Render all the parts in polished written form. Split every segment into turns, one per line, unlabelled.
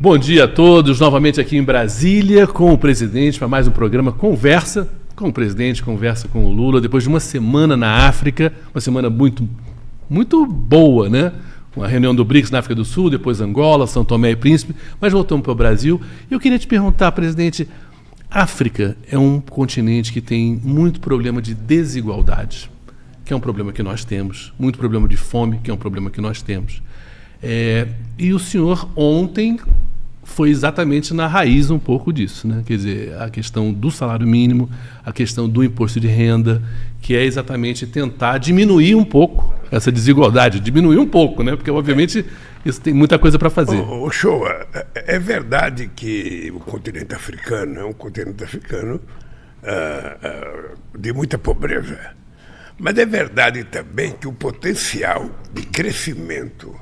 Bom dia a todos, novamente aqui em Brasília com o presidente para mais um programa Conversa com o presidente, conversa com o Lula, depois de uma semana na África, uma semana muito boa, né? Uma reunião do BRICS na África do Sul, depois Angola, São Tomé e Príncipe, mas voltamos para o Brasil. E eu queria te perguntar, presidente, África é um continente que tem muito problema de desigualdade, que é um problema que nós temos, muito problema de fome, que é um problema que nós temos. E o senhor ontem foi exatamente na raiz um pouco disso, né? Quer dizer, a questão do salário mínimo, a questão do imposto de renda, que é exatamente tentar diminuir um pouco essa desigualdade, diminuir um pouco, né? Porque, obviamente, isso tem muita coisa para fazer.
Shoa, é verdade que o continente africano é um continente de muita pobreza, mas é verdade também que o potencial de crescimento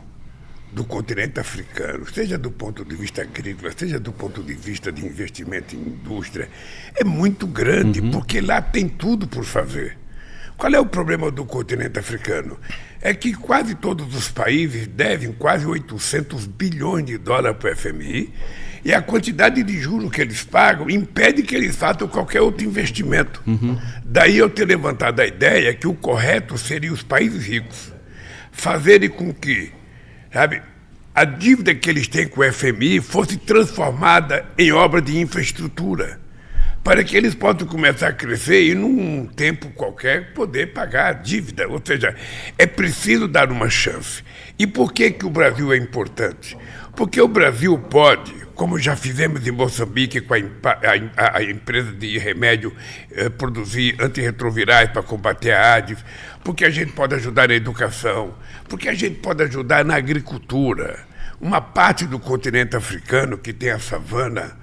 do continente africano, seja do ponto de vista agrícola, seja do ponto de vista de investimento em indústria, é muito grande, porque lá tem tudo por fazer. Qual é o problema do continente africano? É que quase todos os países devem quase 800 bilhões de dólares para o FMI, e a quantidade de juros que eles pagam impede que eles façam qualquer outro investimento. Daí eu ter levantado a ideia que o correto seria os países ricos fazerem com que, sabe, a dívida que eles têm com o FMI fosse transformada em obra de infraestrutura, para que eles possam começar a crescer e, num tempo qualquer, poder pagar a dívida. Ou seja, é preciso dar uma chance. E por que o Brasil é importante? Porque o Brasil pode, como já fizemos em Moçambique com a empresa de remédio, produzir antirretrovirais para combater a AIDS, porque a gente pode ajudar na educação, porque a gente pode ajudar na agricultura. Uma parte do continente africano que tem a savana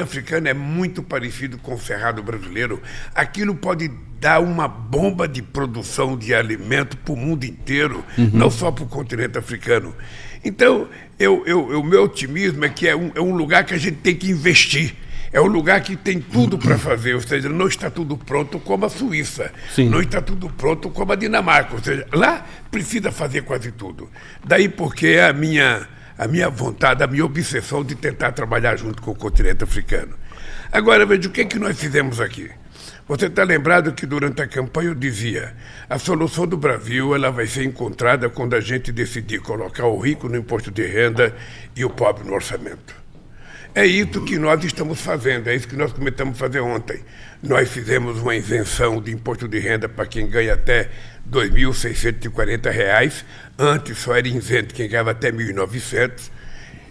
africana é muito parecido com o cerrado brasileiro. Aquilo pode dar uma bomba de produção de alimento para o mundo inteiro, não só para o continente africano. Então, o meu otimismo é que é um lugar que a gente tem que investir. É um lugar que tem tudo para fazer, ou seja, não está tudo pronto como a Suíça, Sim. Não está tudo pronto como a Dinamarca, ou seja, lá precisa fazer quase tudo. Daí porque a minha vontade, a minha obsessão de tentar trabalhar junto com o continente africano. Agora, veja, o que nós fizemos aqui? Você está lembrado que durante a campanha eu dizia: a solução do Brasil ela vai ser encontrada quando a gente decidir colocar o rico no imposto de renda e o pobre no orçamento. É isso que nós estamos fazendo, é isso que nós começamos a fazer ontem. Nós fizemos uma isenção de imposto de renda para quem ganha até R$ 2.640, antes só era isento quem ganhava até R$ 1.900,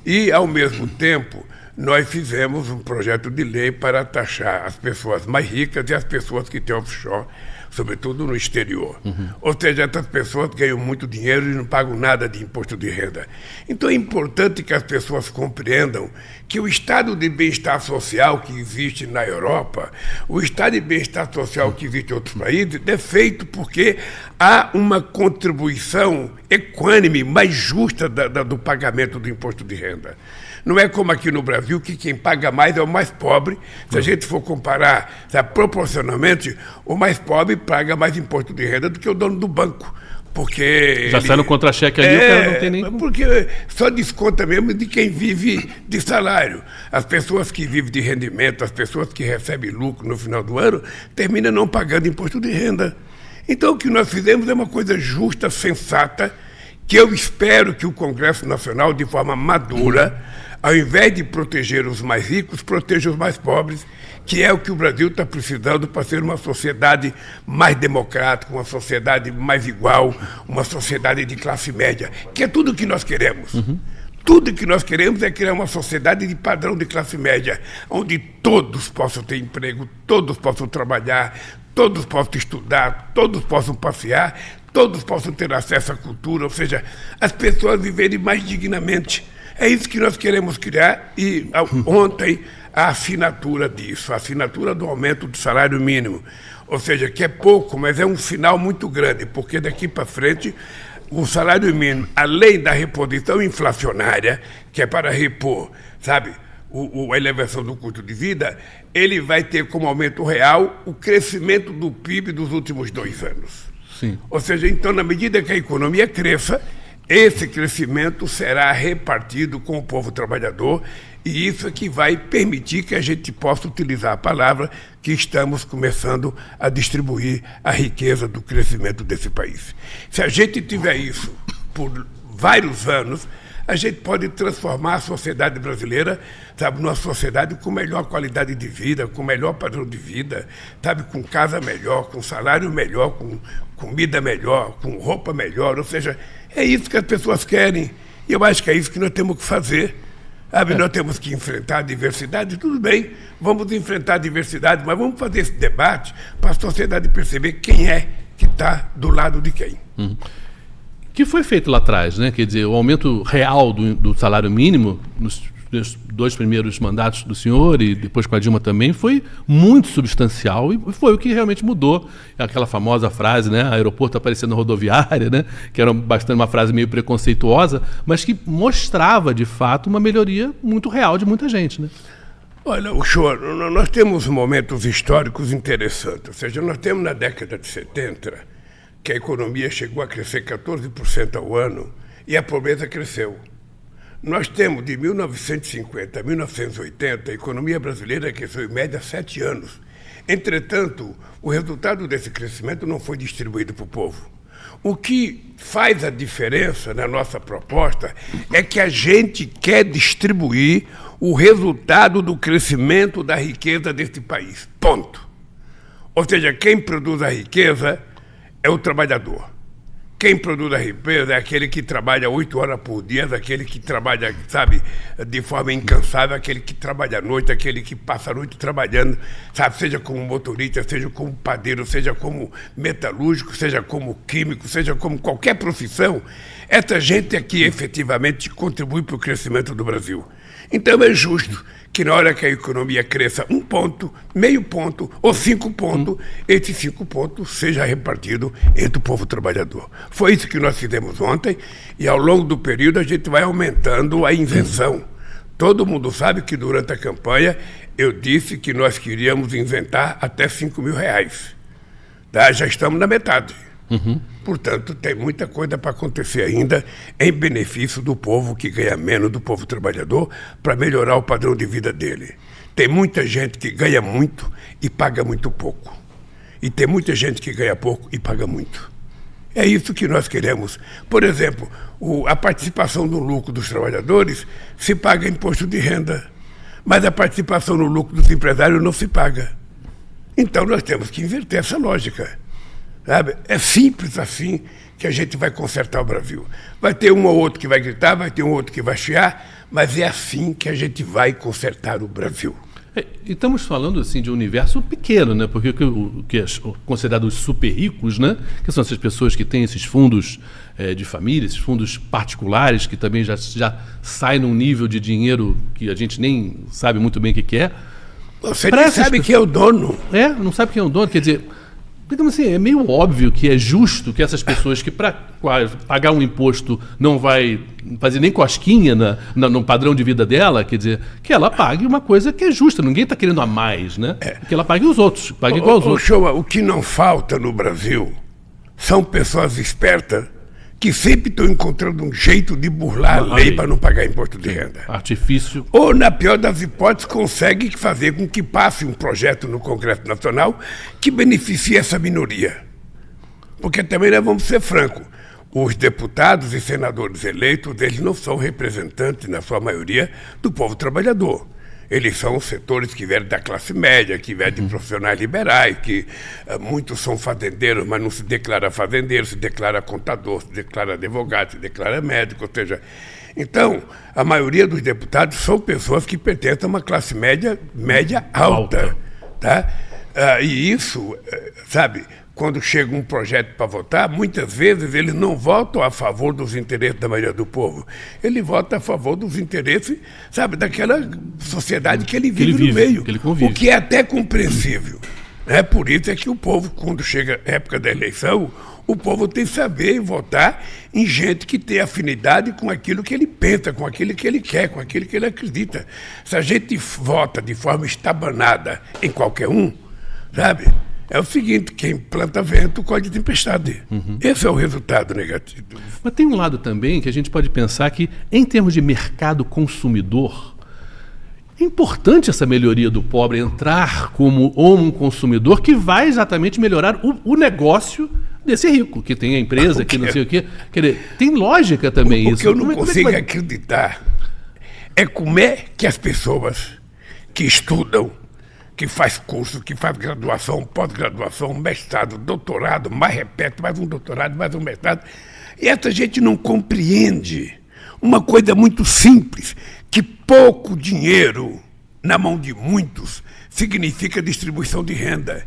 e, ao mesmo tempo, nós fizemos um projeto de lei para taxar as pessoas mais ricas e as pessoas que têm offshore, sobretudo no exterior. Ou seja, essas pessoas ganham muito dinheiro e não pagam nada de imposto de renda. Então é importante que as pessoas compreendam que o estado de bem-estar social que existe na Europa, o estado de bem-estar social que existe em outros países, é feito porque há uma contribuição equânime, mais justa do pagamento do imposto de renda. Não é como aqui no Brasil, que quem paga mais é o mais pobre. Se a gente for comparar, sabe, proporcionalmente, o mais pobre paga mais imposto de renda do que o dono do banco. Porque
já sai no contra-cheque ali, o cara não tem nem...
Porque só desconta mesmo de quem vive de salário. As pessoas que vivem de rendimento, as pessoas que recebem lucro no final do ano, terminam não pagando imposto de renda. Então o que nós fizemos é uma coisa justa, sensata, que eu espero que o Congresso Nacional, de forma madura, ao invés de proteger os mais ricos, proteja os mais pobres, que é o que o Brasil está precisando para ser uma sociedade mais democrática, uma sociedade mais igual, uma sociedade de classe média, que é tudo o que nós queremos. Tudo que nós queremos é criar uma sociedade de padrão de classe média, onde todos possam ter emprego, todos possam trabalhar, todos possam estudar, todos possam passear, todos possam ter acesso à cultura, ou seja, as pessoas viverem mais dignamente. É isso que nós queremos criar e ontem a assinatura disso, a assinatura do aumento do salário mínimo. Ou seja, que é pouco, mas é um sinal muito grande, porque daqui para frente o salário mínimo, além da reposição inflacionária, que é para repor, sabe, a elevação do custo de vida, ele vai ter como aumento real o crescimento do PIB dos últimos 2 anos.
Sim.
Ou seja, então, na medida que a economia cresça, esse crescimento será repartido com o povo trabalhador, e isso é que vai permitir que a gente possa utilizar a palavra que estamos começando a distribuir a riqueza do crescimento desse país. Se a gente tiver isso por vários anos, a gente pode transformar a sociedade brasileira, sabe, numa sociedade com melhor qualidade de vida, com melhor padrão de vida, sabe, com casa melhor, com salário melhor, com comida melhor, com roupa melhor. Ou seja, é isso que as pessoas querem. E eu acho que é isso que nós temos que fazer. Sabe, nós temos que enfrentar a diversidade, tudo bem, vamos enfrentar a diversidade, mas vamos fazer esse debate para a sociedade perceber quem é que está do lado de quem.
Que foi feito lá atrás, né? Quer dizer, o aumento real do salário mínimo nos 2 primeiros mandatos do senhor e depois com a Dilma também foi muito substancial e foi o que realmente mudou. Aquela famosa frase, né? Aeroporto aparecendo rodoviária, né? Que era bastante uma frase meio preconceituosa, mas que mostrava, de fato, uma melhoria muito real de muita gente, né?
Olha, nós temos momentos históricos interessantes. Ou seja, nós temos na década de 70 que a economia chegou a crescer 14% ao ano e a pobreza cresceu. Nós temos, de 1950 a 1980, a economia brasileira cresceu em média 7 anos. Entretanto, o resultado desse crescimento não foi distribuído para o povo. O que faz a diferença na nossa proposta é que a gente quer distribuir o resultado do crescimento da riqueza deste país. Ponto. Ou seja, quem produz a riqueza é o trabalhador. Quem produz a riqueza é aquele que trabalha 8 horas por dia, aquele que trabalha, sabe, de forma incansável, aquele que trabalha à noite, aquele que passa a noite trabalhando, sabe, seja como motorista, seja como padeiro, seja como metalúrgico, seja como químico, seja como qualquer profissão. Essa gente aqui efetivamente contribui para o crescimento do Brasil. Então é justo que na hora que a economia cresça 1 ponto, meio ponto ou 5 pontos, esses 5 pontos seja repartido entre o povo trabalhador. Foi isso que nós fizemos ontem e ao longo do período a gente vai aumentando a isenção. Todo mundo sabe que durante a campanha eu disse que nós queríamos isentar até R$5.000. Tá? Já estamos na metade. Portanto, tem muita coisa para acontecer ainda em benefício do povo que ganha menos, do povo trabalhador, para melhorar o padrão de vida dele. Tem muita gente que ganha muito e paga muito pouco. E tem muita gente que ganha pouco e paga muito. É isso que nós queremos. Por exemplo, a participação no lucro dos trabalhadores se paga imposto de renda, mas a participação no lucro dos empresários não se paga. Então nós temos que inverter essa lógica. Sabe? É simples assim que a gente vai consertar o Brasil. Vai ter um ou outro que vai gritar, vai ter um ou outro que vai chiar, mas é assim que a gente vai consertar o Brasil.
E estamos falando assim de um universo pequeno, né? Porque o que é considerado os super ricos, né? Que são essas pessoas que têm esses fundos de família, esses fundos particulares, que também já saem num nível de dinheiro que a gente nem sabe muito bem o que é.
Você nem sabe quem é o dono.
Não sabe quem é o dono, quer dizer... Então, assim, é meio óbvio que é justo que essas pessoas que para pagar um imposto não vai fazer nem cosquinha no padrão de vida dela, quer dizer, que ela pague uma coisa que é justa. Ninguém está querendo a mais, né? Que ela pague os outros, pague igual aos outros.
O que não falta no Brasil são pessoas espertas que sempre estão encontrando um jeito de burlar a lei para não pagar imposto de renda.
Artifício.
Ou, na pior das hipóteses, consegue fazer com que passe um projeto no Congresso Nacional que beneficie essa minoria. Porque também nós vamos ser francos. Os deputados e senadores eleitos, eles não são representantes, na sua maioria, do povo trabalhador. Eles são setores que vieram da classe média, que vieram de profissionais liberais, que muitos são fazendeiros, mas não se declara fazendeiro, se declara contador, se declara advogado, se declara médico, ou seja... Então, a maioria dos deputados são pessoas que pertencem a uma classe média alta. Tá? E isso, sabe... Quando chega um projeto para votar, muitas vezes eles não votam a favor dos interesses da maioria do povo. Ele vota a favor dos interesses, sabe, daquela sociedade que ele vive no meio.
Que ele convive.
O que é até compreensível. Por isso é que o povo, quando chega a época da eleição, O povo tem que saber votar em gente que tem afinidade com aquilo que ele pensa, com aquilo que ele quer, com aquilo que ele acredita. Se a gente vota de forma estabanada em qualquer um, sabe? É o seguinte, quem planta vento colhe tempestade. Esse é o resultado negativo.
Mas tem um lado também que a gente pode pensar que, em termos de mercado consumidor, é importante essa melhoria do pobre entrar como um consumidor que vai exatamente melhorar o negócio desse rico, que tem a empresa, que não sei o quê. Quer dizer, tem lógica também isso.
O que eu não consigo acreditar é como é que as pessoas que estudam, que faz curso, que faz graduação, pós-graduação, mestrado, doutorado, mais repete, mais um doutorado, mais um mestrado, e essa gente não compreende uma coisa muito simples, que pouco dinheiro na mão de muitos significa distribuição de renda.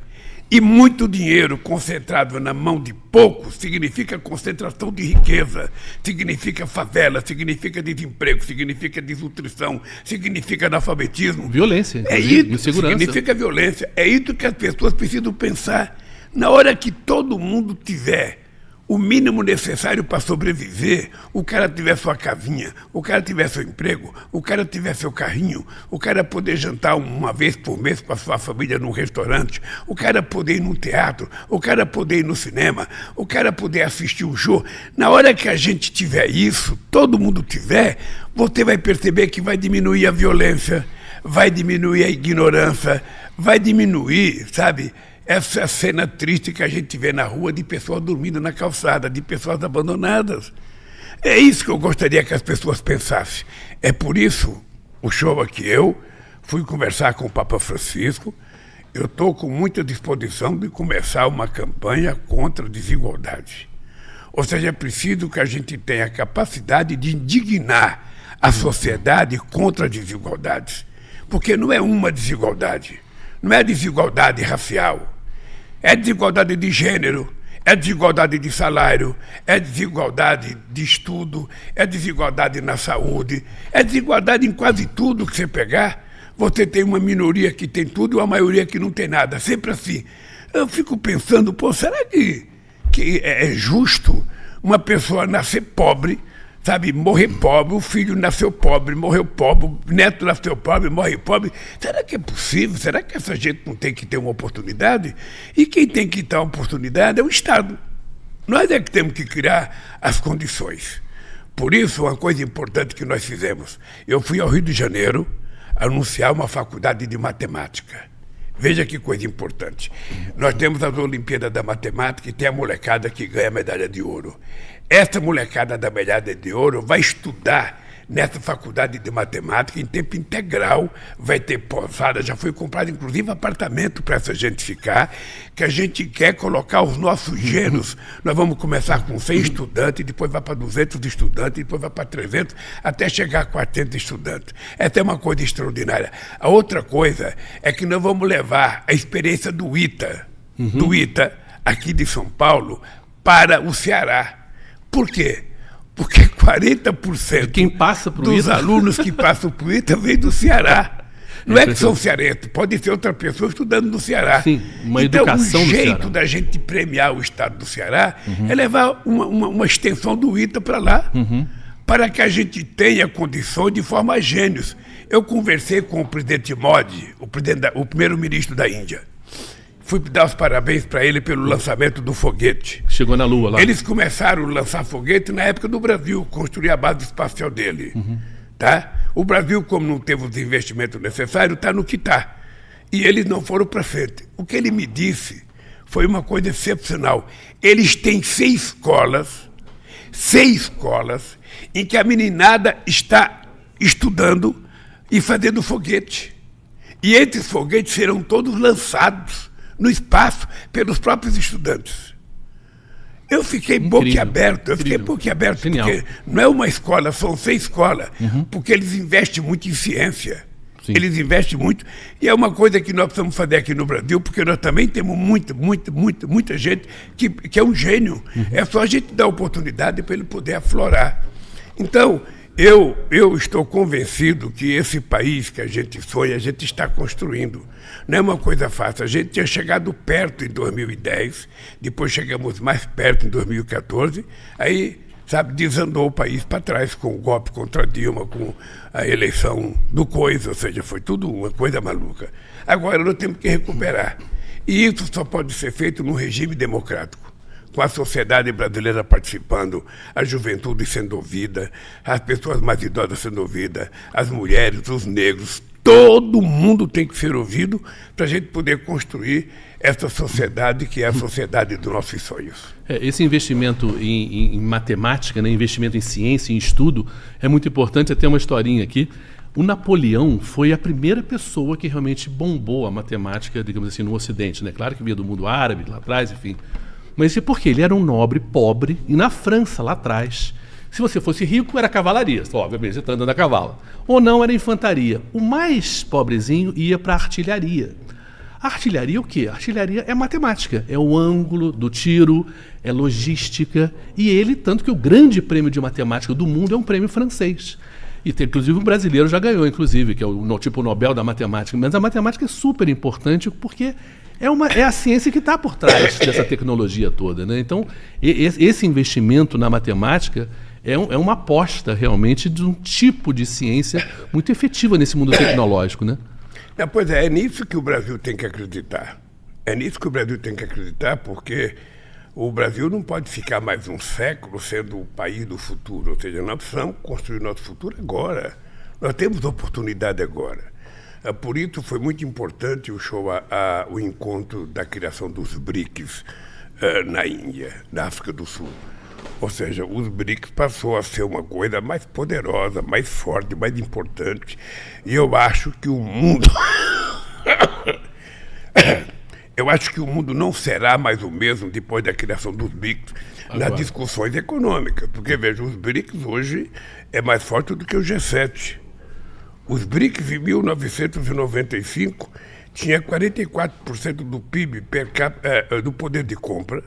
E muito dinheiro concentrado na mão de poucos significa concentração de riqueza, significa favela, significa desemprego, significa desnutrição, significa analfabetismo.
Violência,
é isso,
insegurança.
Significa violência. É isso que as pessoas precisam pensar. Na hora que todo mundo tiver o mínimo necessário para sobreviver, o cara tiver sua casinha, o cara tiver seu emprego, o cara tiver seu carrinho, o cara poder jantar uma vez por mês com a sua família num restaurante, o cara poder ir num teatro, o cara poder ir no cinema, o cara poder assistir um show. Na hora que a gente tiver isso, todo mundo tiver, você vai perceber que vai diminuir a violência, vai diminuir a ignorância, vai diminuir, sabe, essa cena triste que a gente vê na rua de pessoas dormindo na calçada, de pessoas abandonadas. É isso que eu gostaria que as pessoas pensassem. É por isso o show aqui. Eu fui conversar com o Papa Francisco. Eu estou com muita disposição de começar uma campanha contra a desigualdade. Ou seja, é preciso que a gente tenha a capacidade de indignar a sociedade contra as desigualdades. Porque não é uma desigualdade. Não é desigualdade racial. É desigualdade de gênero, é desigualdade de salário, é desigualdade de estudo, é desigualdade na saúde, é desigualdade em quase tudo que você pegar. Você tem uma minoria que tem tudo e uma maioria que não tem nada, sempre assim. Eu fico pensando, pô, será que é justo uma pessoa nascer pobre, sabe, morrer pobre, o filho nasceu pobre, morreu pobre, o neto nasceu pobre, morre pobre? Será que é possível? Será que essa gente não tem que ter uma oportunidade? E quem tem que ter uma oportunidade é o Estado. Nós é que temos que criar as condições. Por isso, uma coisa importante que nós fizemos, eu fui ao Rio de Janeiro anunciar uma faculdade de matemática. Veja que coisa importante. Nós temos as Olimpíadas da Matemática e tem a molecada que ganha a medalha de ouro. Essa molecada da medalha de ouro vai estudar nessa faculdade de matemática em tempo integral, vai ter pousada, já foi comprado inclusive apartamento para essa gente ficar, que a gente quer colocar os nossos gênios. Nós vamos começar com 100 estudantes, depois vai para 200 estudantes, depois vai para 300, até chegar a 400 estudantes. Essa é uma coisa extraordinária. A outra coisa é que nós vamos levar a experiência do ITA, aqui de São Paulo, para o Ceará. Por quê? Porque 40%
quem passa pro
dos
ITA.
alunos que passam para o ITA vem do Ceará. Não é que são cearenses, pode ser outra pessoa estudando no Ceará.
Sim, uma
então,
educação
o
no
jeito
Ceará.
da gente premiar o estado do Ceará é levar uma extensão do ITA para lá, para que a gente tenha condições de formar gênios. Eu conversei com o presidente Modi, o primeiro-ministro da Índia. Fui dar os parabéns para ele pelo lançamento do foguete.
Chegou na Lua lá.
Eles começaram a lançar foguete na época do Brasil, construir a base espacial dele. Tá? O Brasil, como não teve os investimentos necessários, está no que está. E eles não foram para frente. O que ele me disse foi uma coisa excepcional. Eles têm 6 escolas, em que a meninada está estudando e fazendo foguete. E esses foguetes serão todos lançados no espaço pelos próprios estudantes. Eu fiquei boquiaberto,
Genial.
porque não é uma escola, são 6 escolas, porque eles investem muito em ciência.
Sim.
Eles investem muito, e é uma coisa que nós precisamos fazer aqui no Brasil, porque nós também temos muita gente que é um gênio. É só a gente dar oportunidade para ele poder aflorar. Então, Eu estou convencido que esse país que a gente sonha, a gente está construindo. Não é uma coisa fácil. A gente tinha chegado perto em 2010, depois chegamos mais perto em 2014, aí, sabe, desandou o país para trás com o golpe contra Dilma, com a eleição do Coisa, ou seja, foi tudo uma coisa maluca. Agora nós temos que recuperar. E isso só pode ser feito num regime democrático, com a sociedade brasileira participando, a juventude sendo ouvida, as pessoas mais idosas sendo ouvidas, as mulheres, os negros, todo mundo tem que ser ouvido para a gente poder construir essa sociedade que é a sociedade dos nossos sonhos.
Esse investimento em matemática, né, investimento em ciência, em estudo, é muito importante. Até uma historinha aqui. O Napoleão foi a primeira pessoa que realmente bombou a matemática, digamos assim, no Ocidente, né? Claro que vinha do mundo árabe, lá atrás, enfim. Mas isso é porque ele era um nobre pobre, e na França, lá atrás, se você fosse rico, era cavalaria. Obviamente, você está andando a cavalo. Ou não, era infantaria. O mais pobrezinho ia para a artilharia. A artilharia é o quê? A artilharia é matemática. É o ângulo do tiro, é logística. E ele, tanto que o grande prêmio de matemática do mundo é um prêmio francês. E tem, inclusive, um brasileiro já ganhou, inclusive, que é o tipo Nobel da Matemática. Mas a matemática é super importante porque é a ciência que está por trás dessa tecnologia toda, né? Então, esse investimento na matemática é uma aposta, realmente, de um tipo de ciência muito efetiva nesse mundo tecnológico, né?
Pois é nisso que o Brasil tem que acreditar. É nisso que o Brasil tem que acreditar, porque o Brasil não pode ficar mais um século sendo o país do futuro. Ou seja, nós precisamos construir nosso futuro agora. Nós temos oportunidade agora. Por isso foi muito importante o encontro da criação dos BRICS na Índia, na África do Sul. Ou seja, os BRICS passou a ser uma coisa mais poderosa, mais forte, mais importante. E eu acho que o mundo... Eu acho que o mundo não será mais o mesmo depois da criação dos BRICS nas discussões econômicas. Porque, veja, os BRICS hoje é mais forte do que o G7. Os BRICS, em 1995, tinha 44% do PIB per capita, do poder de compra,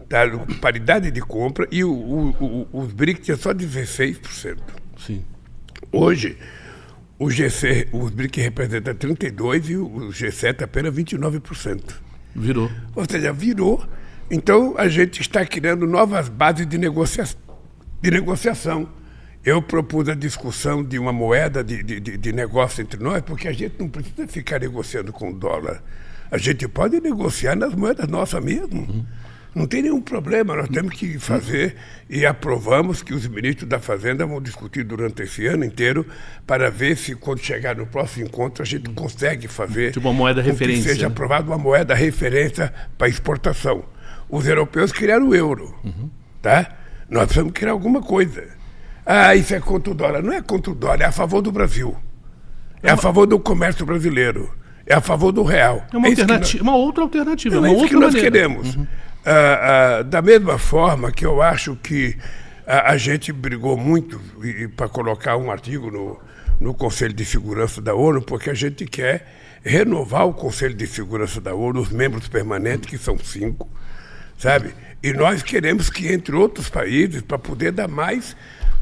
da paridade de compra, e os BRICS tinham só 16%.
Sim.
Hoje, os BRICS representam 32% e o G7 apenas 29%.
Virou.
Ou seja, virou. Então, a gente está criando novas bases de negociação. Eu propus a discussão de uma moeda de negócio entre nós, porque a gente não precisa ficar negociando com o dólar. A gente pode negociar nas moedas nossas mesmo. Não tem nenhum problema, nós temos que fazer e aprovamos que os ministros da Fazenda vão discutir durante esse ano inteiro para ver se, quando chegar no próximo encontro, a gente consegue fazer
tipo uma moeda referência,
que seja aprovada uma moeda referência para exportação. Os europeus criaram o euro, tá? Nós precisamos criar alguma coisa. Isso é contra o dólar. Não é contra o dólar, é a favor do Brasil. É a favor do comércio brasileiro. É a favor do real.
É uma alternativa, uma outra alternativa.
É isso que nós queremos. Da mesma forma que eu acho que a gente brigou muito para colocar um artigo no Conselho de Segurança da ONU, porque a gente quer renovar o Conselho de Segurança da ONU, os membros permanentes, que são 5, sabe? E nós queremos que entre outros países, para poder dar mais,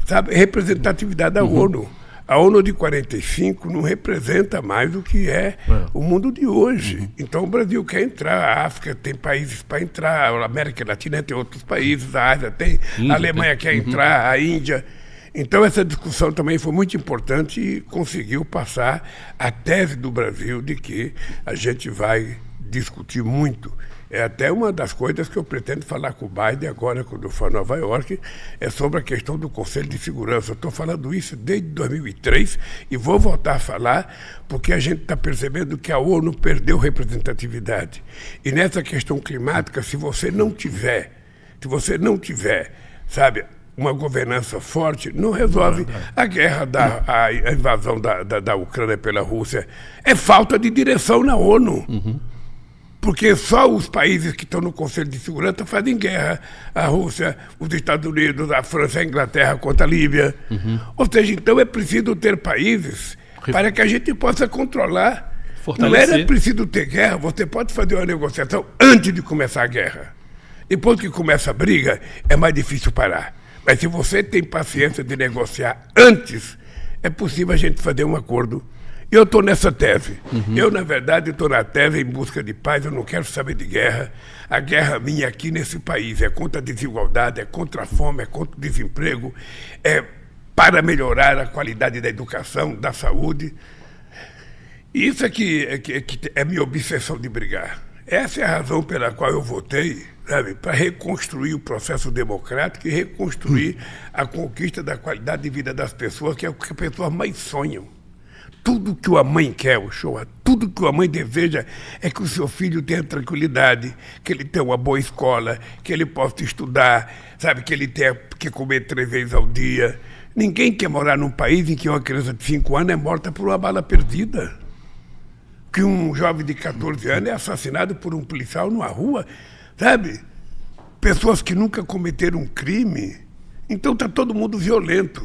sabe, representatividade da ONU. A ONU de 45 não representa mais o que é o mundo de hoje. Então o Brasil quer entrar, a África tem países para entrar, a América Latina tem outros países, a Ásia tem, a Alemanha quer entrar, a Índia. Então essa discussão também foi muito importante e conseguiu passar a tese do Brasil de que a gente vai discutir muito. É até uma das coisas que eu pretendo falar com o Biden agora, quando eu for a Nova York, é sobre a questão do Conselho de Segurança. Eu estou falando isso desde 2003 e vou voltar a falar porque a gente está percebendo que a ONU perdeu representatividade. E nessa questão climática, se você não tiver, sabe, uma governança forte, não resolve. A guerra, a invasão da Ucrânia pela Rússia é falta de direção na ONU. Porque só os países que estão no Conselho de Segurança fazem guerra. A Rússia, os Estados Unidos, a França, a Inglaterra contra a Líbia. Ou seja, então é preciso ter países para que a gente possa controlar. Fortalecer. Não era preciso ter guerra, você pode fazer uma negociação antes de começar a guerra. Depois que começa a briga, é mais difícil parar. Mas se você tem paciência de negociar antes, é possível a gente fazer um acordo. Eu estou nessa tese. Eu, na verdade, estou na tese em busca de paz. Eu não quero saber de guerra. A guerra minha aqui nesse país é contra a desigualdade, é contra a fome, é contra o desemprego, é para melhorar a qualidade da educação, da saúde. E isso é que é minha obsessão de brigar. Essa é a razão pela qual eu votei, sabe, para reconstruir o processo democrático e reconstruir a conquista da qualidade de vida das pessoas, que é o que as pessoas mais sonham. Tudo que uma mãe quer, Uchoa, tudo que uma mãe deseja é que o seu filho tenha tranquilidade, que ele tenha uma boa escola, que ele possa estudar, sabe, que ele tenha que comer 3 vezes ao dia. Ninguém quer morar num país em que uma criança de 5 anos é morta por uma bala perdida. Que um jovem de 14 anos é assassinado por um policial numa rua, sabe? Pessoas que nunca cometeram um crime. Então está todo mundo violento.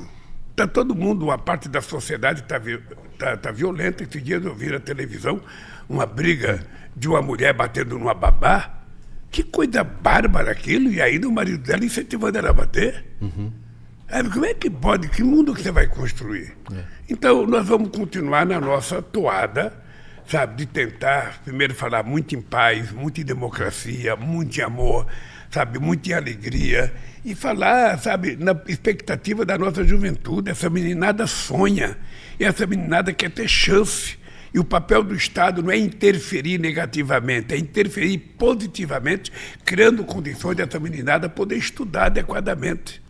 Está todo mundo, uma parte da sociedade está violenta. Esses dias eu vi na televisão uma briga de uma mulher batendo numa babá. Que coisa bárbara aquilo, e ainda o marido dela incentivando ela a bater. Como é que pode? Que mundo que você vai construir? Então nós vamos continuar na nossa toada, sabe, de tentar primeiro falar muito em paz, muito em democracia, muito em amor, sabe, muito em alegria, e falar, sabe, na expectativa da nossa juventude. Essa meninada sonha, e essa meninada quer ter chance. E o papel do Estado não é interferir negativamente, é interferir positivamente, criando condições dessa meninada poder estudar adequadamente.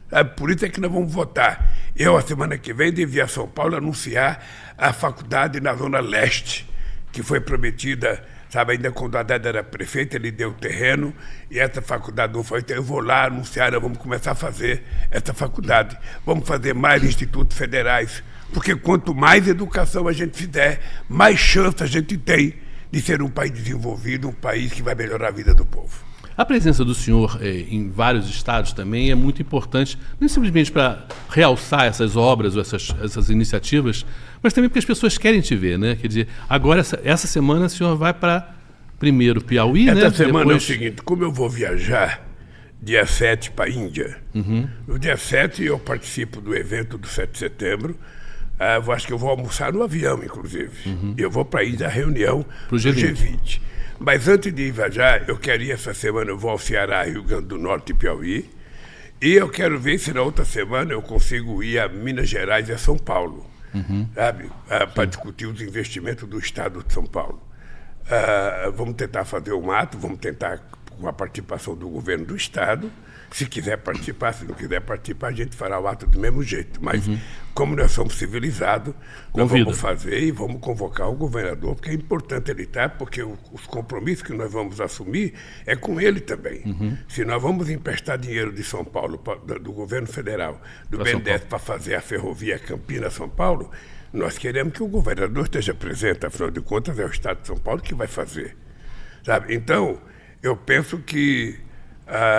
Sabe, por isso é que nós vamos votar. Eu, a semana que vem, devi a São Paulo anunciar a faculdade na Zona Leste, que foi prometida, sabe, ainda quando o Haddad era prefeito, ele deu o terreno, e essa faculdade não foi. Então eu vou lá anunciar, nós vamos começar a fazer essa faculdade. Vamos fazer mais institutos federais, porque quanto mais educação a gente fizer, mais chance a gente tem de ser um país desenvolvido, um país que vai melhorar a vida do povo.
A presença do senhor em vários estados também é muito importante, não simplesmente para realçar essas obras ou essas iniciativas, mas também porque as pessoas querem te ver, né? Quer dizer, agora, essa semana, o senhor vai para, primeiro, Piauí, né?
Essa semana
Depois...
é o seguinte, como eu vou viajar dia 7 para a Índia, no dia 7 eu participo do evento do 7 de setembro, acho que eu vou almoçar no avião, inclusive. Eu vou para a Índia, a reunião do G20. Mas antes de viajar, eu quero ir essa semana, eu vou ao Ceará, Rio Grande do Norte e Piauí. E eu quero ver se na outra semana eu consigo ir a Minas Gerais e a São Paulo, sabe? Para discutir os investimentos do Estado de São Paulo. Vamos tentar fazer um ato, vamos tentar com a participação do governo do Estado. Se quiser participar, se não quiser participar, a gente fará o ato do mesmo jeito. Mas, como nós somos civilizados, nós vamos fazer e vamos convocar o governador, porque é importante ele estar, porque os compromissos que nós vamos assumir é com ele também. Se nós vamos emprestar dinheiro de São Paulo, do governo federal, do BNDES, para fazer a ferrovia Campinas-São Paulo, nós queremos que o governador esteja presente, afinal de contas é o Estado de São Paulo que vai fazer. Sabe? Então, eu penso que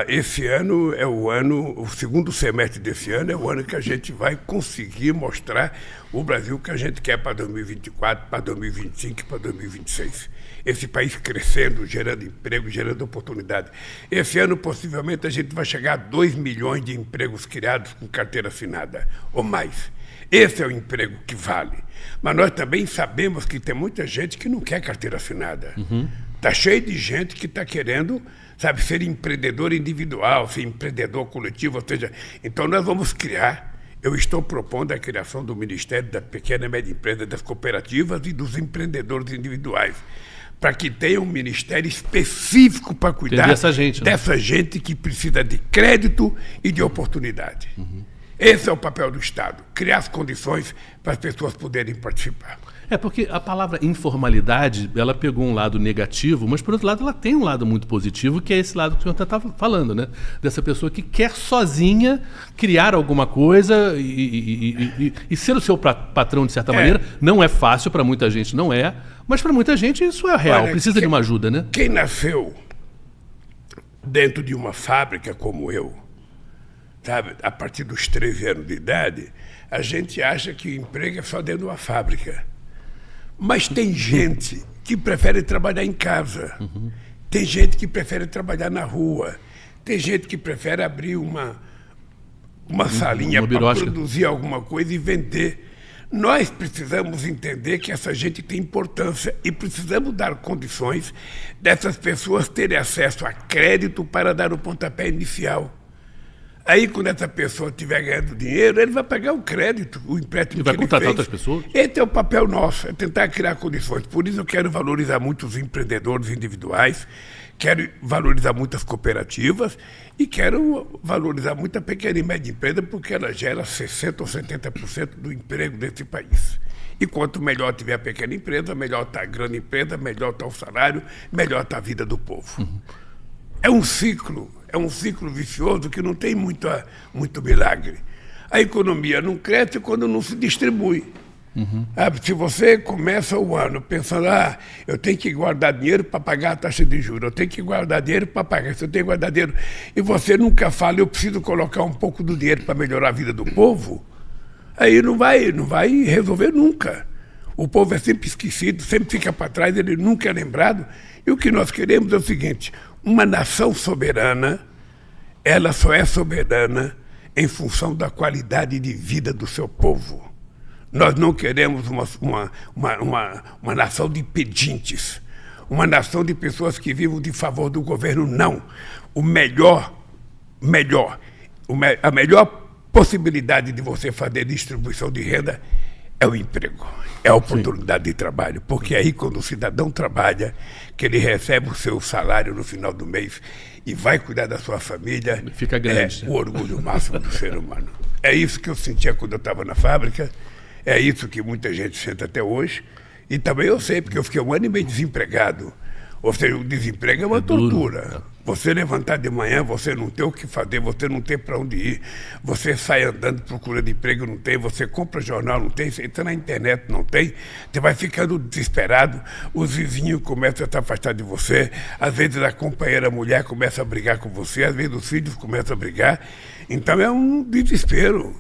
esse ano é o segundo semestre desse ano é o ano que a gente vai conseguir mostrar o Brasil que a gente quer para 2024, para 2025 e para 2026. Esse país crescendo, gerando emprego, gerando oportunidade. Esse ano, possivelmente, a gente vai chegar a 2 milhões de empregos criados com carteira assinada, ou mais. Esse é o emprego que vale. Mas nós também sabemos que tem muita gente que não quer carteira assinada. Está cheio de gente que está querendo, sabe, ser empreendedor individual, ser empreendedor coletivo, ou seja, então nós vamos criar, eu estou propondo a criação do Ministério da Pequena e Média Empresa, das cooperativas e dos empreendedores individuais, para que tenha um ministério específico para cuidar dessa gente que precisa de crédito e de oportunidade. Esse é o papel do Estado, criar as condições para as pessoas poderem participar.
Porque a palavra informalidade, ela pegou um lado negativo, mas por outro lado ela tem um lado muito positivo, que é esse lado que o senhor está falando, né? Dessa pessoa que quer sozinha criar alguma coisa e ser o seu patrão de certa maneira. Não é fácil para muita gente, não é, mas para muita gente isso é real, precisa de uma ajuda, né?
Quem nasceu dentro de uma fábrica como eu, sabe, a partir dos 13 anos de idade, a gente acha que o emprego é só dentro de uma fábrica. Mas tem gente que prefere trabalhar em casa, tem gente que prefere trabalhar na rua, tem gente que prefere abrir uma salinha para produzir alguma coisa e vender. Nós precisamos entender que essa gente tem importância e precisamos dar condições dessas pessoas terem acesso a crédito para dar o pontapé inicial. Aí, quando essa pessoa estiver ganhando dinheiro, ele vai pagar o crédito, o empréstimo que ele fez.
E vai contratar outras pessoas?
Esse é o papel nosso, é tentar criar condições. Por isso eu quero valorizar muito os empreendedores individuais, quero valorizar muitas cooperativas e quero valorizar muito a pequena e média empresa, porque ela gera 60% ou 70% do emprego desse país. E quanto melhor tiver a pequena empresa, melhor está a grande empresa, melhor está o salário, melhor está a vida do povo. É um ciclo vicioso que não tem muito milagre. A economia não cresce quando não se distribui. Se você começa o ano pensando, eu tenho que guardar dinheiro para pagar a taxa de juros, eu tenho que guardar dinheiro para pagar, se eu tenho que guardar dinheiro, e você nunca fala, eu preciso colocar um pouco do dinheiro para melhorar a vida do povo, aí não vai resolver nunca. O povo é sempre esquecido, sempre fica para trás, ele nunca é lembrado. E o que nós queremos é o seguinte: uma nação soberana, ela só é soberana em função da qualidade de vida do seu povo. Nós não queremos uma nação de pedintes, uma nação de pessoas que vivem de favor do governo, não. A melhor possibilidade de você fazer distribuição de renda é o emprego, é a oportunidade de trabalho, porque aí quando o cidadão trabalha, que ele recebe o seu salário no final do mês e vai cuidar da sua família,
fica grande,
o orgulho máximo do ser humano. É isso que eu sentia quando eu estava na fábrica, é isso que muita gente sente até hoje, e também eu sei, porque eu fiquei 1 ano e meio desempregado. Ou seja, o desemprego é uma tortura. Você levantar de manhã, você não tem o que fazer, você não tem para onde ir, você sai andando procurando emprego, não tem, você compra jornal, não tem, você entra na internet, não tem, você vai ficando desesperado, os vizinhos começam a se afastar de você, às vezes a companheira a mulher começa a brigar com você, às vezes os filhos começam a brigar, então é um desespero.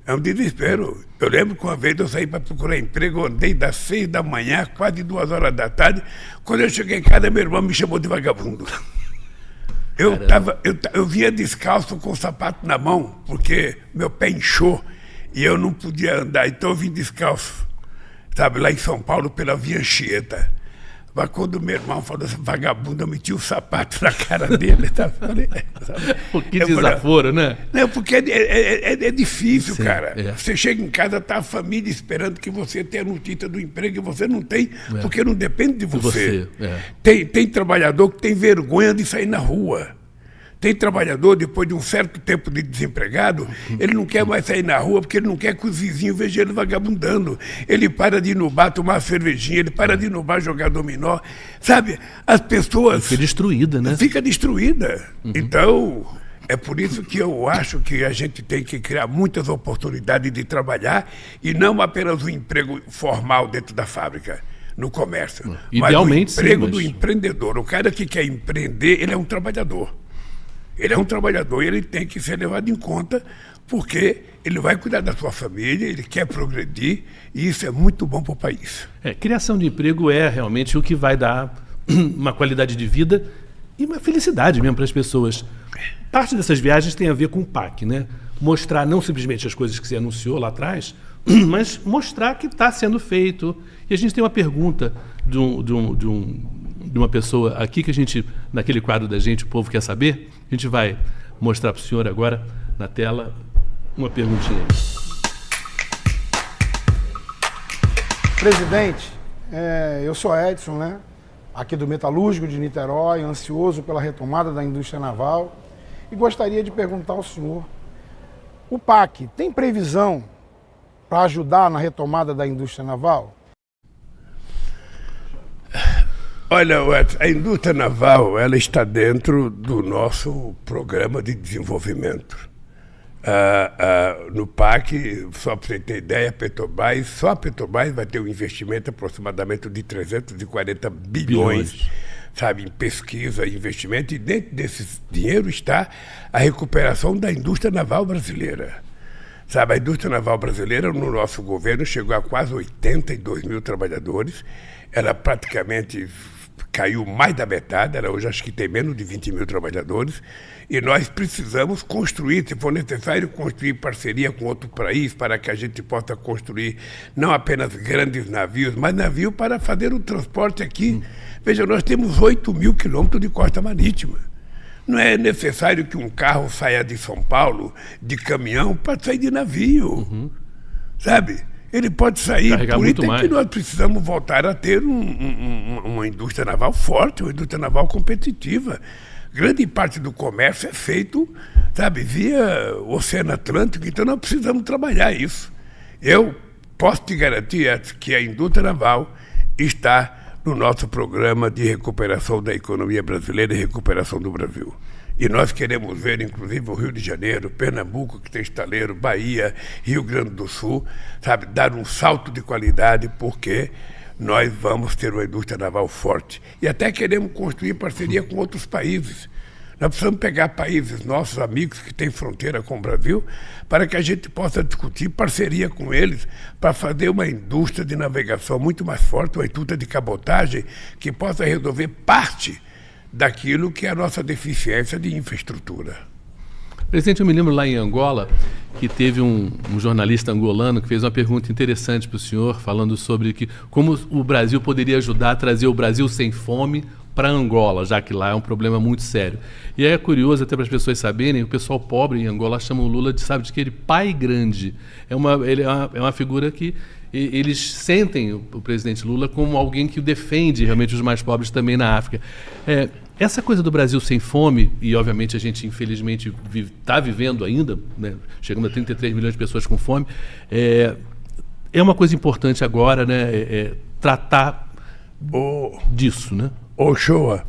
É um desespero. Eu lembro que uma vez eu saí para procurar emprego, eu andei das 6 da manhã, quase 2 horas da tarde. Quando eu cheguei em casa, meu irmão me chamou de vagabundo. Eu vinha descalço com o sapato na mão, porque meu pé inchou e eu não podia andar, então eu vim descalço, sabe, lá em São Paulo, pela Via Anchieta. Mas quando meu irmão falou assim, vagabundo, eu meti o sapato na cara dele. Tá? Falei,
que desaforo, né?
Não, porque é difícil,
sim,
cara. Você chega em casa, tá a família esperando que você tenha notícia do emprego e você não tem, porque não depende de você. Tem trabalhador que tem vergonha de sair na rua. Tem trabalhador, depois de um certo tempo de desempregado, ele não quer mais sair na rua porque ele não quer que os vizinhos vejam ele vagabundando. Ele para de ir no bar tomar cervejinha, ele para de ir no bar jogar dominó. Sabe, as pessoas...
Fica destruída, né?
Fica destruída. Então, é por isso que eu acho que a gente tem que criar muitas oportunidades de trabalhar e não apenas um emprego formal dentro da fábrica, no comércio.
Idealmente,
mas o emprego
sim,
do empreendedor. O cara que quer empreender, ele é um trabalhador. Ele é um trabalhador e ele tem que ser levado em conta porque ele vai cuidar da sua família, ele quer progredir e isso é muito bom para o país.
Criação de emprego é realmente o que vai dar uma qualidade de vida e uma felicidade mesmo para as pessoas. Parte dessas viagens tem a ver com o PAC, né? Mostrar não simplesmente as coisas que você anunciou lá atrás, mas mostrar que está sendo feito. E a gente tem uma pergunta de uma pessoa aqui que a gente, naquele quadro da gente, o povo quer saber. A gente vai mostrar para o senhor agora, na tela, uma perguntinha.
Presidente, eu sou Edson, né? Aqui do Metalúrgico de Niterói, ansioso pela retomada da indústria naval. E gostaria de perguntar ao senhor, o PAC tem previsão para ajudar na retomada da indústria naval?
Olha, a indústria naval, ela está dentro do nosso programa de desenvolvimento. No PAC, só para você ter ideia, só a Petrobras vai ter um investimento aproximadamente de 340 bilhões, sabe, em pesquisa e investimento, e dentro desse dinheiro está a recuperação da indústria naval brasileira. Sabe, a indústria naval brasileira, no nosso governo, chegou a quase 82 mil trabalhadores, ela praticamente caiu mais da metade, ela hoje acho que tem menos de 20 mil trabalhadores, e nós precisamos construir, se for necessário, construir parceria com outro país para que a gente possa construir não apenas grandes navios, mas navios para fazer o transporte aqui. Veja, nós temos 8 mil quilômetros de costa marítima. Não é necessário que um carro saia de São Paulo, de caminhão, para sair de navio, sabe? Ele pode sair,
Carregar
por isso
muito
é que
mais.
nós precisamos voltar a ter uma indústria naval forte, uma indústria naval competitiva. Grande parte do comércio é feito, sabe, via Oceano Atlântico, então nós precisamos trabalhar isso. Eu posso te garantir que a indústria naval está no nosso programa de recuperação da economia brasileira e recuperação do Brasil. E nós queremos ver, inclusive, o Rio de Janeiro, Pernambuco, que tem estaleiro, Bahia, Rio Grande do Sul, sabe, dar um salto de qualidade, porque nós vamos ter uma indústria naval forte. E até queremos construir parceria com outros países. Nós precisamos pegar países, nossos amigos que têm fronteira com o Brasil, para que a gente possa discutir parceria com eles para fazer uma indústria de navegação muito mais forte, uma indústria de cabotagem que possa resolver parte daquilo que é a nossa deficiência de infraestrutura.
Presidente, eu me lembro lá em Angola que teve um jornalista angolano que fez uma pergunta interessante para o senhor, falando sobre como o Brasil poderia ajudar a trazer o Brasil sem fome para Angola, já que lá é um problema muito sério. E aí é curioso, até para as pessoas saberem, o pessoal pobre em Angola chama o Lula de aquele pai grande. Ele é uma figura que eles sentem o presidente Lula como alguém que defende realmente os mais pobres também na África. Essa coisa do Brasil sem fome, e obviamente a gente infelizmente está vivendo ainda, né, chegando a 33 milhões de pessoas com fome, é uma coisa importante agora, né, tratar disso, né?
Ô Shoa,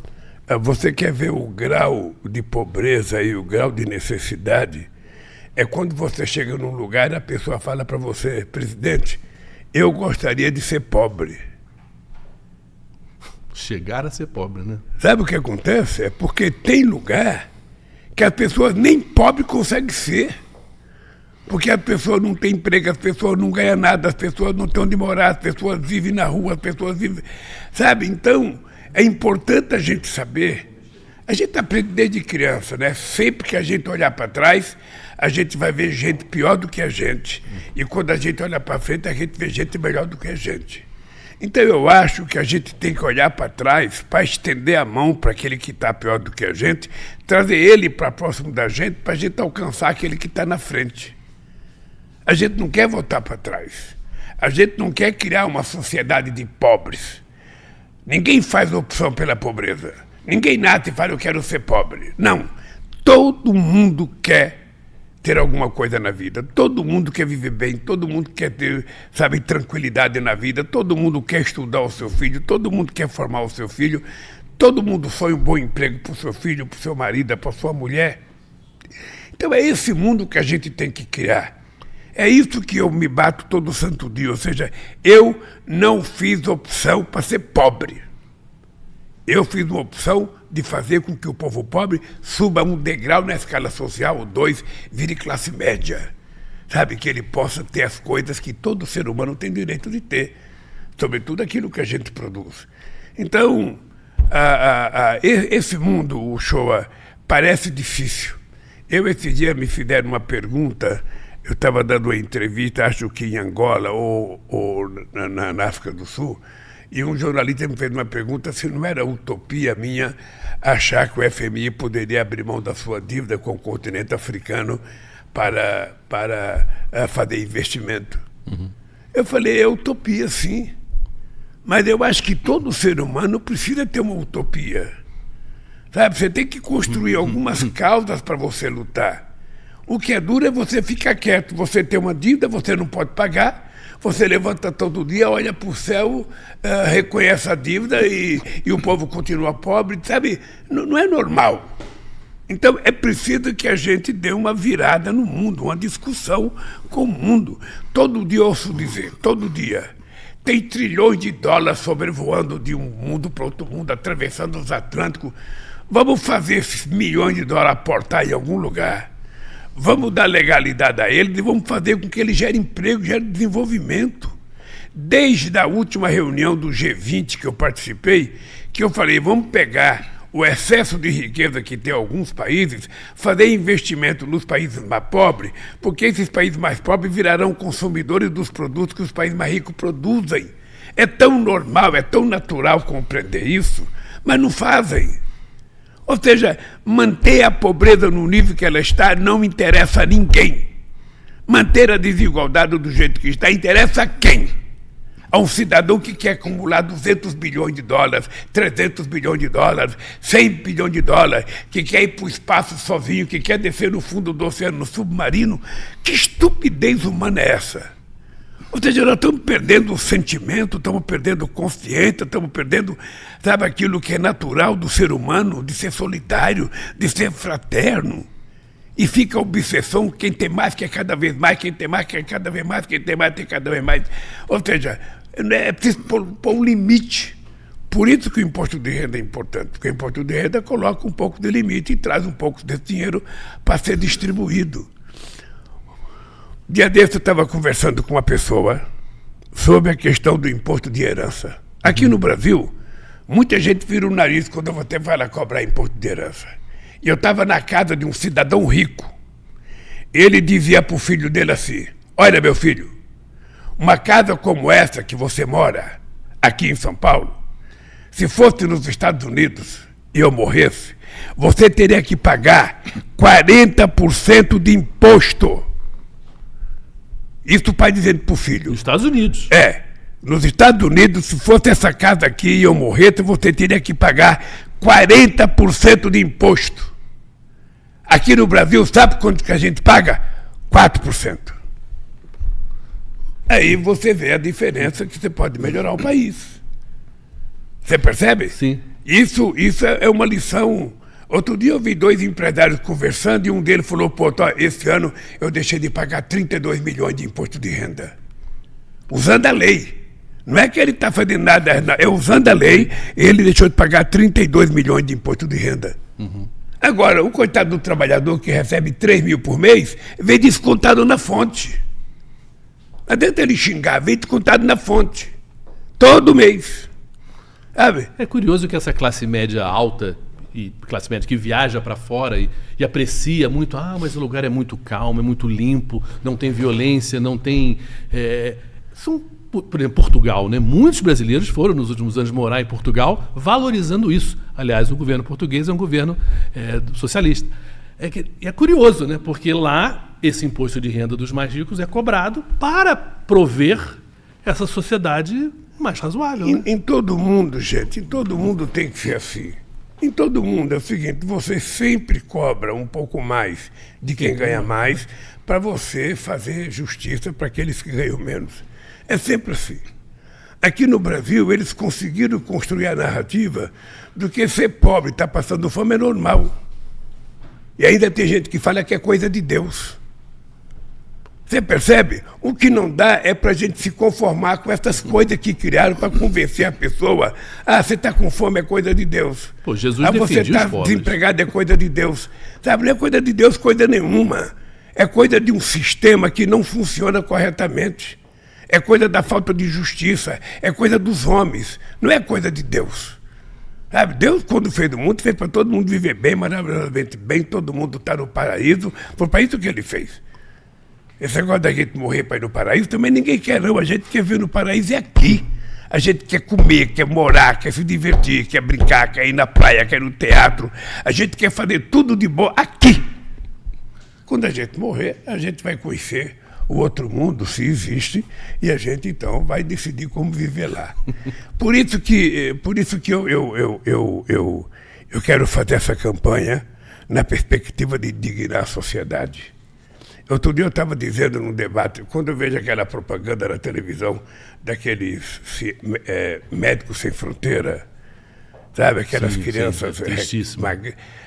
você quer ver o grau de pobreza e o grau de necessidade? É quando você chega num lugar e a pessoa fala para você: presidente, eu gostaria de ser pobre.
Chegar a ser pobre, né?
Sabe o que acontece? É porque tem lugar que as pessoas nem pobre conseguem ser. Porque as pessoas não têm emprego, as pessoas não ganham nada, as pessoas não têm onde morar, as pessoas vivem na rua, as pessoas vivem... Sabe? Então, é importante a gente saber. A gente aprende desde criança, né? Sempre que a gente olhar para trás, a gente vai ver gente pior do que a gente. E quando a gente olha para frente, a gente vê gente melhor do que a gente. Então eu acho que a gente tem que olhar para trás para estender a mão para aquele que está pior do que a gente, trazer ele para próximo da gente, para a gente alcançar aquele que está na frente. A gente não quer voltar para trás. A gente não quer criar uma sociedade de pobres. Ninguém faz opção pela pobreza. Ninguém nasce e fala: eu quero ser pobre. Não. Todo mundo quer ter alguma coisa na vida. Todo mundo quer viver bem, todo mundo quer ter, sabe, tranquilidade na vida, todo mundo quer estudar o seu filho, todo mundo quer formar o seu filho, todo mundo sonha um bom emprego para o seu filho, para o seu marido, para a sua mulher. Então é esse mundo que a gente tem que criar. É isso que eu me bato todo santo dia, ou seja, eu não fiz opção para ser pobre. Eu fiz uma opção de fazer com que o povo pobre suba um degrau na escala social, ou 2, vire classe média. Sabe, que ele possa ter as coisas que todo ser humano tem direito de ter, sobretudo aquilo que a gente produz. Então, esse mundo, o Shoa, parece difícil. Esse dia me fizeram uma pergunta, eu estava dando uma entrevista, acho que em Angola ou na África do Sul, e um jornalista me fez uma pergunta se não era utopia minha achar que o FMI poderia abrir mão da sua dívida com o continente africano para fazer investimento. Uhum. Eu falei: é utopia, sim. Mas eu acho que todo ser humano precisa ter uma utopia. Sabe, você tem que construir algumas causas para você lutar. O que é duro é você ficar quieto. Você tem uma dívida, você não pode pagar. Você levanta todo dia, olha para o céu, reconhece a dívida e o povo continua pobre, sabe? Não é normal. Então é preciso que a gente dê uma virada no mundo, uma discussão com o mundo. Todo dia eu ouço dizer, todo dia, tem trilhões de dólares sobrevoando de um mundo para outro mundo, atravessando os Atlânticos. Vamos fazer esses milhões de dólares aportar em algum lugar. Vamos dar legalidade a eles e vamos fazer com que eles gerem emprego, gerem desenvolvimento. Desde a última reunião do G20 que eu participei, que eu falei, vamos pegar o excesso de riqueza que tem alguns países, fazer investimento nos países mais pobres, porque esses países mais pobres virarão consumidores dos produtos que os países mais ricos produzem. É tão normal, é tão natural compreender isso, mas não fazem. Ou seja, manter a pobreza no nível que ela está não interessa a ninguém. Manter a desigualdade do jeito que está interessa a quem? A um cidadão que quer acumular 200 bilhões de dólares, 300 bilhões de dólares, 100 bilhões de dólares, que quer ir para o espaço sozinho, que quer descer no fundo do oceano no submarino. Que estupidez humana é essa? Ou seja, nós estamos perdendo o sentimento, estamos perdendo consciência, estamos perdendo, sabe, aquilo que é natural do ser humano, de ser solidário, de ser fraterno. E fica a obsessão, quem tem mais quer cada vez mais, quem tem mais quer cada vez mais, quem tem mais tem cada vez mais. Ou seja, é preciso pôr um limite. Por isso que o imposto de renda é importante, porque o imposto de renda coloca um pouco de limite e traz um pouco desse dinheiro para ser distribuído. Dia desse eu estava conversando com uma pessoa sobre a questão do imposto de herança. Aqui no Brasil, muita gente vira o nariz quando você vai lá cobrar imposto de herança. E eu estava na casa de um cidadão rico. Ele dizia para o filho dele assim, olha meu filho, uma casa como essa que você mora, aqui em São Paulo, se fosse nos Estados Unidos e eu morresse, você teria que pagar 40% de imposto. Isso o pai dizendo para o filho.
Nos Estados Unidos.
Nos Estados Unidos, se fosse essa casa aqui e eu morresse, você teria que pagar 40% de imposto. Aqui no Brasil, sabe quanto que a gente paga? 4%. Aí você vê a diferença que você pode melhorar o país. Você percebe?
Sim.
Isso é uma lição. Outro dia eu vi dois empresários conversando e um deles falou, pô, esse ano eu deixei de pagar 32 milhões de imposto de renda. Usando a lei. Não é que ele está fazendo nada, é usando a lei, ele deixou de pagar 32 milhões de imposto de renda.
Uhum.
Agora, o coitado do trabalhador que recebe 3 mil por mês, vem descontado na fonte. Não adianta ele xingar, vem descontado na fonte. Todo mês. Sabe?
É curioso que essa classe média alta e classe média que viaja para fora e aprecia muito, mas o lugar é muito calmo, é muito limpo, não tem violência, não tem... Por exemplo, Portugal, né? Muitos brasileiros foram nos últimos anos morar em Portugal valorizando isso. Aliás, o governo português é um governo socialista. É curioso, né? Porque lá esse imposto de renda dos mais ricos é cobrado para prover essa sociedade mais razoável. Né?
Em todo mundo, gente, em todo mundo tem que ser assim. Em todo mundo é o seguinte, você sempre cobra um pouco mais de quem ganha mais para você fazer justiça para aqueles que ganham menos. É sempre assim. Aqui no Brasil, eles conseguiram construir a narrativa do que ser pobre, estar passando fome é normal. E ainda tem gente que fala que é coisa de Deus. Você percebe? O que não dá é para a gente se conformar com essas coisas que criaram para convencer a pessoa. Você está com fome, é coisa de Deus.
Pô, Jesus
você está desempregado, é coisa de Deus. Sabe, não é coisa de Deus, coisa nenhuma. É coisa de um sistema que não funciona corretamente. É coisa da falta de justiça. É coisa dos homens. Não é coisa de Deus. Sabe, Deus, quando fez o mundo, fez para todo mundo viver bem, maravilhosamente bem, todo mundo está no paraíso. Foi para isso que ele fez. Esse negócio da gente morrer para ir no paraíso, também ninguém quer não. A gente quer ver no paraíso é aqui. A gente quer comer, quer morar, quer se divertir, quer brincar, quer ir na praia, quer ir no teatro. A gente quer fazer tudo de bom aqui. Quando a gente morrer, a gente vai conhecer o outro mundo, se existe, e a gente então vai decidir como viver lá. Por isso que eu quero fazer essa campanha na perspectiva de dignar a sociedade. Outro dia eu estava dizendo num debate, quando eu vejo aquela propaganda na televisão daqueles médicos sem fronteira, sabe, aquelas crianças,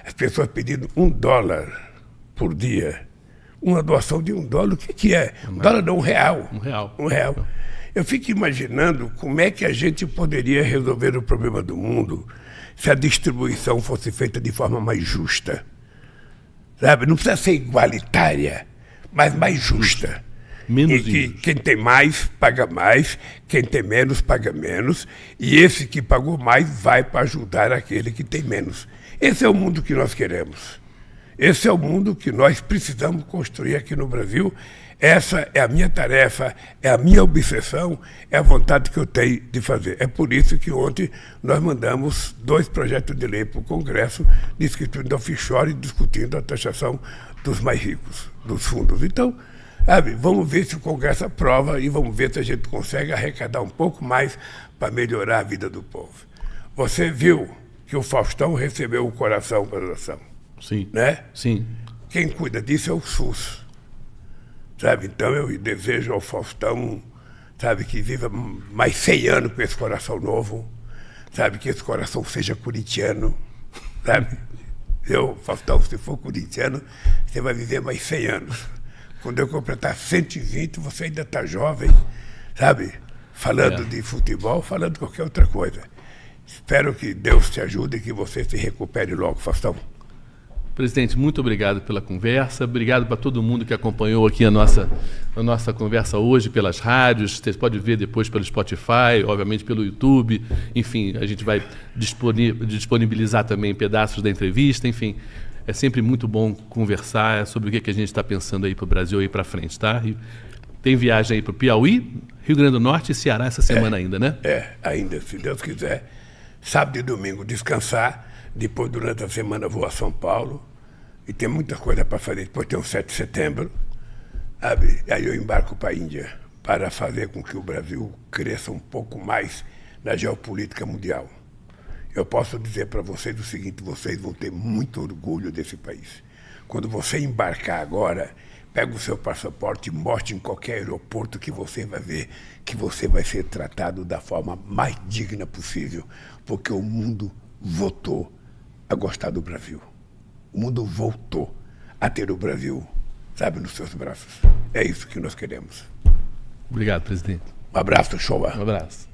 as pessoas pedindo $1 por dia, uma doação de $1, o que é? $1 não, R$1. R$1. Eu fico imaginando como é que a gente poderia resolver o problema do mundo se a distribuição fosse feita de forma mais justa. Sabe? Não precisa ser igualitária, mas mais justa.
Menos
e
juros.
quem tem mais, paga mais, quem tem menos, paga menos, e esse que pagou mais vai para ajudar aquele que tem menos. Esse é o mundo que nós queremos. Esse é o mundo que nós precisamos construir aqui no Brasil. Essa é a minha tarefa, é a minha obsessão, é a vontade que eu tenho de fazer. É por isso que ontem nós mandamos 2 projetos de lei para o Congresso discutindo offshore e discutindo a taxação dos mais ricos, dos fundos. Então, sabe, vamos ver se o Congresso aprova e vamos ver se a gente consegue arrecadar um pouco mais para melhorar a vida do povo. Você viu que o Faustão recebeu o coração para doação,
Sim.
né?
Sim.
Quem cuida disso é o SUS. Sabe? Então eu desejo ao Faustão, sabe, que viva mais 100 anos com esse coração novo, sabe, que esse coração seja corintiano, sabe? Faustão, se for corintiano, você vai viver mais 100 anos. Quando eu completar 120, você ainda está jovem, sabe? Falando de futebol, falando de qualquer outra coisa. Espero que Deus te ajude e que você se recupere logo, Faustão.
Presidente, muito obrigado pela conversa, obrigado para todo mundo que acompanhou aqui a nossa conversa hoje pelas rádios, você pode ver depois pelo Spotify, obviamente pelo YouTube, enfim, a gente vai disponibilizar também pedaços da entrevista, enfim, é sempre muito bom conversar sobre o que a gente está pensando aí para o Brasil aí para frente, tá? E tem viagem aí para o Piauí, Rio Grande do Norte e Ceará essa semana ainda, né?
Ainda, se Deus quiser, sábado e domingo descansar, depois durante a semana vou a São Paulo, e tem muita coisa para fazer. Depois tem o 7 de setembro, sabe? Aí eu embarco para a Índia para fazer com que o Brasil cresça um pouco mais na geopolítica mundial. Eu posso dizer para vocês o seguinte, vocês vão ter muito orgulho desse país. Quando você embarcar agora, pega o seu passaporte e mostre em qualquer aeroporto que você vai ver que você vai ser tratado da forma mais digna possível, porque o mundo votou a gostar do Brasil. O mundo voltou a ter o Brasil, sabe, nos seus braços. É isso que nós queremos.
Obrigado, presidente.
Um abraço, Showa.
Um abraço.